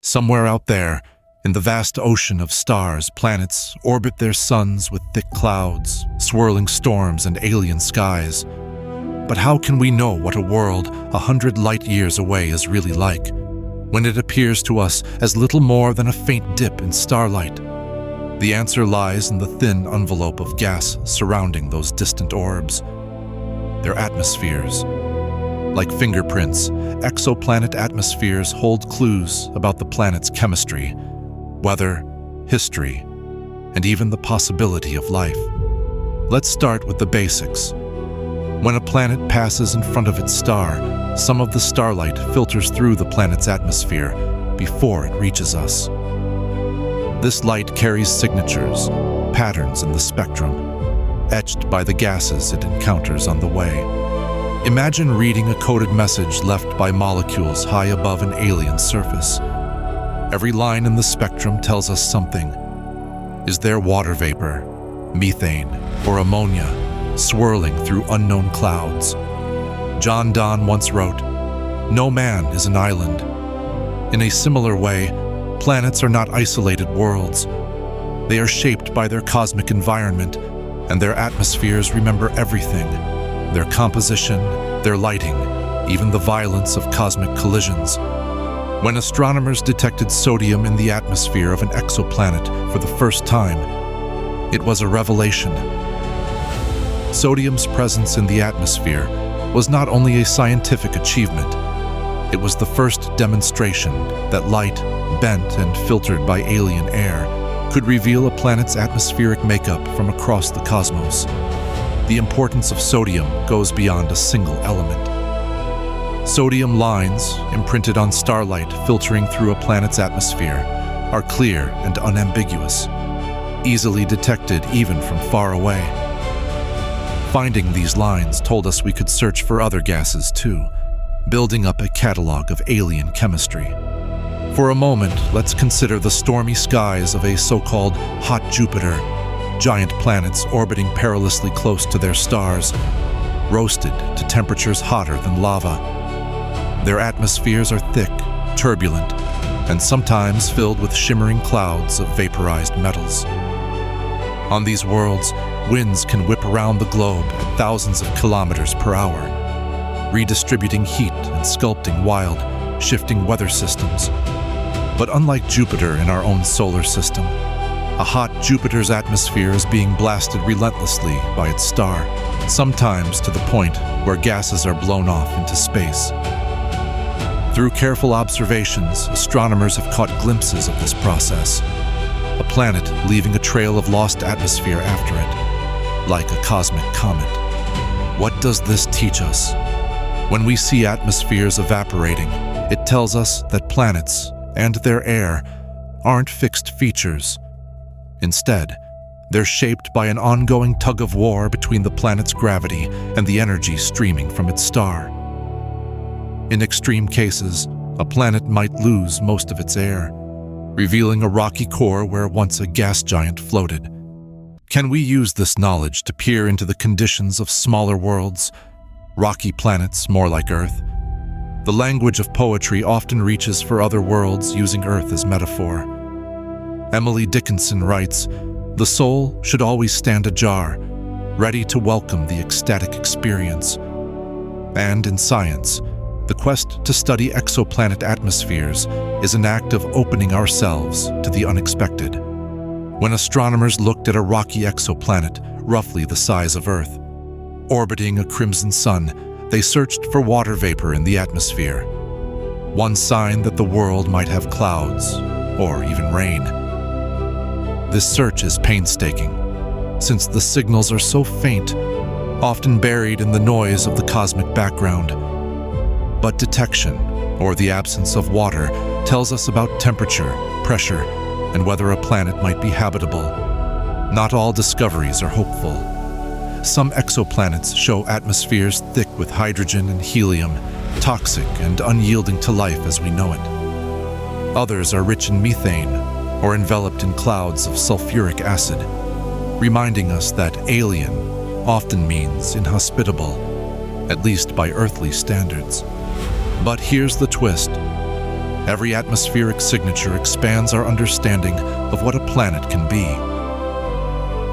Somewhere out there, in the vast ocean of stars, planets orbit their suns with thick clouds, swirling storms, and alien skies. But how can we know what a world 100 light-years away is really like, when it appears to us as little more than a faint dip in starlight? The answer lies in the thin envelope of gas surrounding those distant orbs. Their atmospheres. Like fingerprints, exoplanet atmospheres hold clues about the planet's chemistry, weather, history, and even the possibility of life. Let's start with the basics. When a planet passes in front of its star, some of the starlight filters through the planet's atmosphere before it reaches us. This light carries signatures, patterns in the spectrum, etched by the gases it encounters on the way. Imagine reading a coded message left by molecules high above an alien surface. Every line in the spectrum tells us something. Is there water vapor, methane, or ammonia swirling through unknown clouds? John Donne once wrote, "No man is an island." In a similar way, planets are not isolated worlds. They are shaped by their cosmic environment, and their atmospheres remember everything: their composition, their lighting, even the violence of cosmic collisions. When astronomers detected sodium in the atmosphere of an exoplanet for the first time, it was a revelation. Sodium's presence in the atmosphere was not only a scientific achievement, it was the first demonstration that light, bent and filtered by alien air, could reveal a planet's atmospheric makeup from across the cosmos. The importance of sodium goes beyond a single element. Sodium lines, imprinted on starlight filtering through a planet's atmosphere, are clear and unambiguous, easily detected even from far away. Finding these lines told us we could search for other gases too, building up a catalog of alien chemistry. For a moment, let's consider the stormy skies of a so-called hot Jupiter, giant planets orbiting perilously close to their stars, roasted to temperatures hotter than lava. Their atmospheres are thick, turbulent, and sometimes filled with shimmering clouds of vaporized metals. On these worlds, winds can whip around the globe at thousands of kilometers per hour, redistributing heat and sculpting wild, shifting weather systems. But unlike Jupiter in our own solar system, a hot Jupiter's atmosphere is being blasted relentlessly by its star, sometimes to the point where gases are blown off into space. Through careful observations, astronomers have caught glimpses of this process, a planet leaving a trail of lost atmosphere after it, like a cosmic comet. What does this teach us? When we see atmospheres evaporating, it tells us that planets and their air aren't fixed features. Instead, they're shaped by an ongoing tug-of-war between the planet's gravity and the energy streaming from its star. In extreme cases, a planet might lose most of its air, revealing a rocky core where once a gas giant floated. Can we use this knowledge to peer into the conditions of smaller worlds, rocky planets more like Earth? The language of poetry often reaches for other worlds using Earth as metaphor. Emily Dickinson writes, "The soul should always stand ajar, ready to welcome the ecstatic experience." And in science, the quest to study exoplanet atmospheres is an act of opening ourselves to the unexpected. When astronomers looked at a rocky exoplanet, roughly the size of Earth, orbiting a crimson sun, they searched for water vapor in the atmosphere, one sign that the world might have clouds or even rain. This search is painstaking, since the signals are so faint, often buried in the noise of the cosmic background. But detection, or the absence of water, tells us about temperature, pressure, and whether a planet might be habitable. Not all discoveries are hopeful. Some exoplanets show atmospheres thick with hydrogen and helium, toxic and unyielding to life as we know it. Others are rich in methane, or enveloped in clouds of sulfuric acid, reminding us that alien often means inhospitable, at least by earthly standards. But here's the twist. Every atmospheric signature expands our understanding of what a planet can be.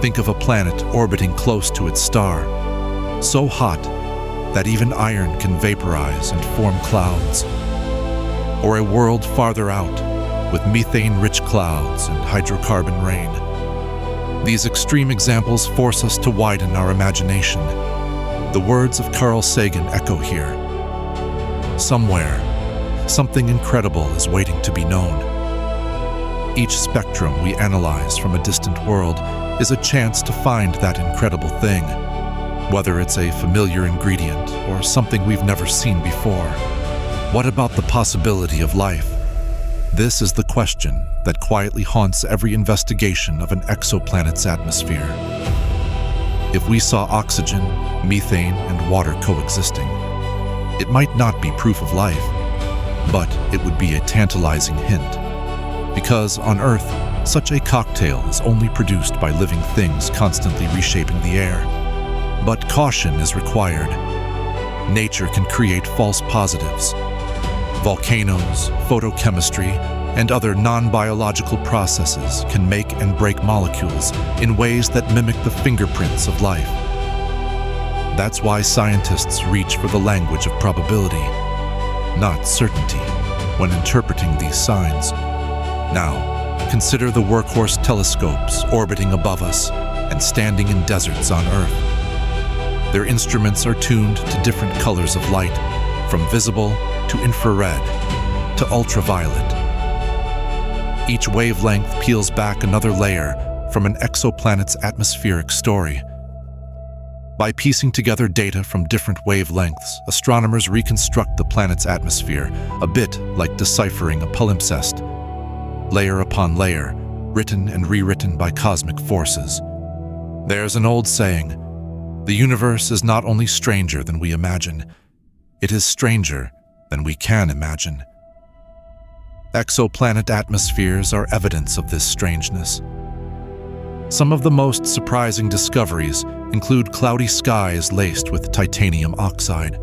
Think of a planet orbiting close to its star, so hot that even iron can vaporize and form clouds. Or a world farther out, with methane-rich clouds and hydrocarbon rain. These extreme examples force us to widen our imagination. The words of Carl Sagan echo here. Somewhere, something incredible is waiting to be known. Each spectrum we analyze from a distant world is a chance to find that incredible thing, whether it's a familiar ingredient or something we've never seen before. What about the possibility of life? This is the question that quietly haunts every investigation of an exoplanet's atmosphere. If we saw oxygen, methane, and water coexisting, it might not be proof of life, but it would be a tantalizing hint. Because on Earth, such a cocktail is only produced by living things constantly reshaping the air. But caution is required. Nature can create false positives. Volcanoes, photochemistry, and other non-biological processes can make and break molecules in ways that mimic the fingerprints of life. That's why scientists reach for the language of probability, not certainty, when interpreting these signs. Now, consider the workhorse telescopes orbiting above us and standing in deserts on Earth. Their instruments are tuned to different colors of light, from visible to infrared to ultraviolet. Each wavelength peels back another layer from an exoplanet's atmospheric story. By piecing together data from different wavelengths, astronomers reconstruct the planet's atmosphere, a bit like deciphering a palimpsest, layer upon layer, written and rewritten by cosmic forces. There's an old saying, the universe is not only stranger than we imagine, it is stranger than we can imagine. Exoplanet atmospheres are evidence of this strangeness. Some of the most surprising discoveries include cloudy skies laced with titanium oxide,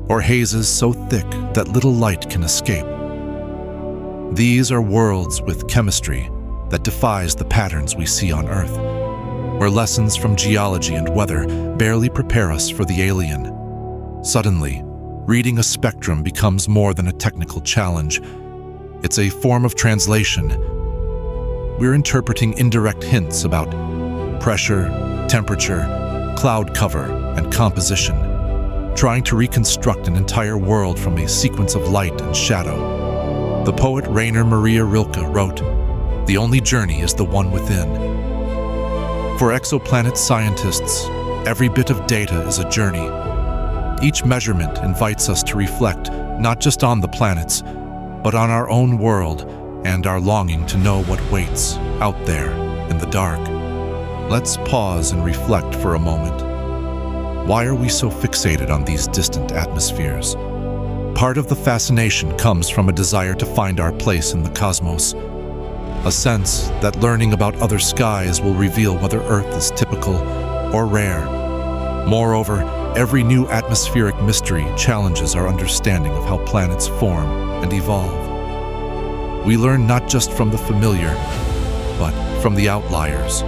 or hazes so thick that little light can escape. These are worlds with chemistry that defies the patterns we see on Earth, where lessons from geology and weather barely prepare us for the alien. Suddenly, reading a spectrum becomes more than a technical challenge. It's a form of translation. We're interpreting indirect hints about pressure, temperature, cloud cover, and composition, trying to reconstruct an entire world from a sequence of light and shadow. The poet Rainer Maria Rilke wrote, "The only journey is the one within." For exoplanet scientists, every bit of data is a journey. Each measurement invites us to reflect not just on the planets, but on our own world and our longing to know what waits out there in the dark. Let's pause and reflect for a moment. Why are we so fixated on these distant atmospheres? Part of the fascination comes from a desire to find our place in the cosmos, a sense that learning about other skies will reveal whether Earth is typical or rare. Moreover, every new atmospheric mystery challenges our understanding of how planets form and evolve. We learn not just from the familiar, but from the outliers.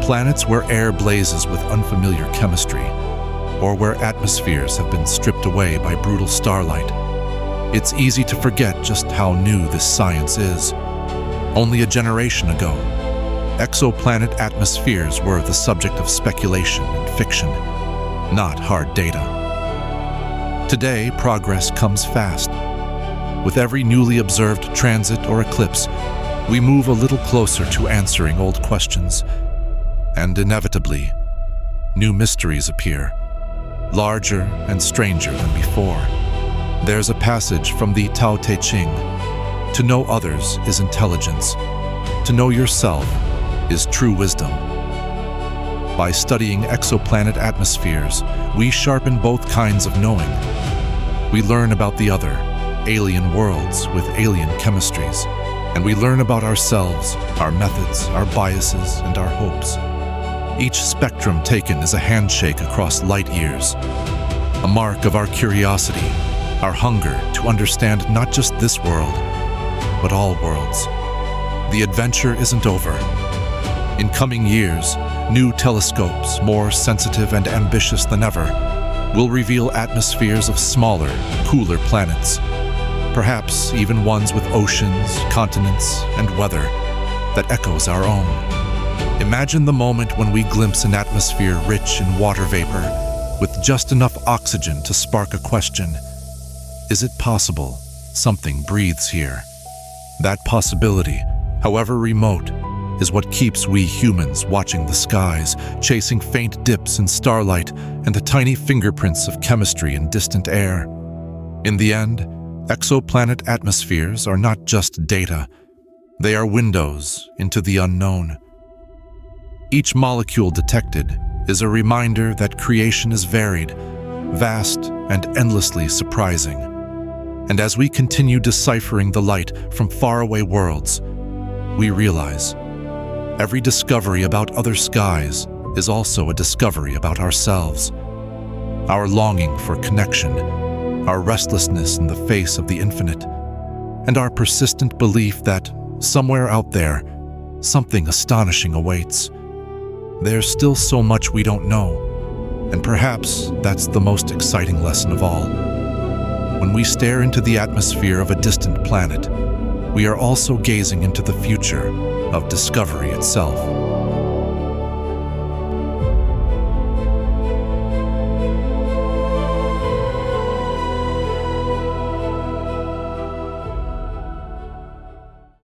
Planets where air blazes with unfamiliar chemistry, or where atmospheres have been stripped away by brutal starlight. It's easy to forget just how new this science is. Only a generation ago, exoplanet atmospheres were the subject of speculation and fiction, not hard data. Today, progress comes fast. With every newly observed transit or eclipse, we move a little closer to answering old questions. And inevitably, new mysteries appear, larger and stranger than before. There's a passage from the Tao Te Ching: to know others is intelligence, to know yourself is true wisdom. By studying exoplanet atmospheres, we sharpen both kinds of knowing. We learn about the other, alien worlds with alien chemistries, and we learn about ourselves, our methods, our biases, and our hopes. Each spectrum taken is a handshake across light years, a mark of our curiosity our hunger to understand not just this world, but all worlds. The adventure isn't over. In coming years, new telescopes, more sensitive and ambitious than ever, will reveal atmospheres of smaller, cooler planets, perhaps even ones with oceans, continents, and weather that echoes our own. Imagine the moment when we glimpse an atmosphere rich in water vapor, with just enough oxygen to spark a question: is it possible something breathes here? That possibility, however remote, is what keeps we humans watching the skies, chasing faint dips in starlight and the tiny fingerprints of chemistry in distant air. In the end, exoplanet atmospheres are not just data. They are windows into the unknown. Each molecule detected is a reminder that creation is varied, vast, and endlessly surprising. And as we continue deciphering the light from faraway worlds, we realize every discovery about other skies is also a discovery about ourselves. Our longing for connection, our restlessness in the face of the infinite, and our persistent belief that somewhere out there, something astonishing awaits. There's still so much we don't know, and perhaps that's the most exciting lesson of all. When we stare into the atmosphere of a distant planet, we are also gazing into the future of discovery itself.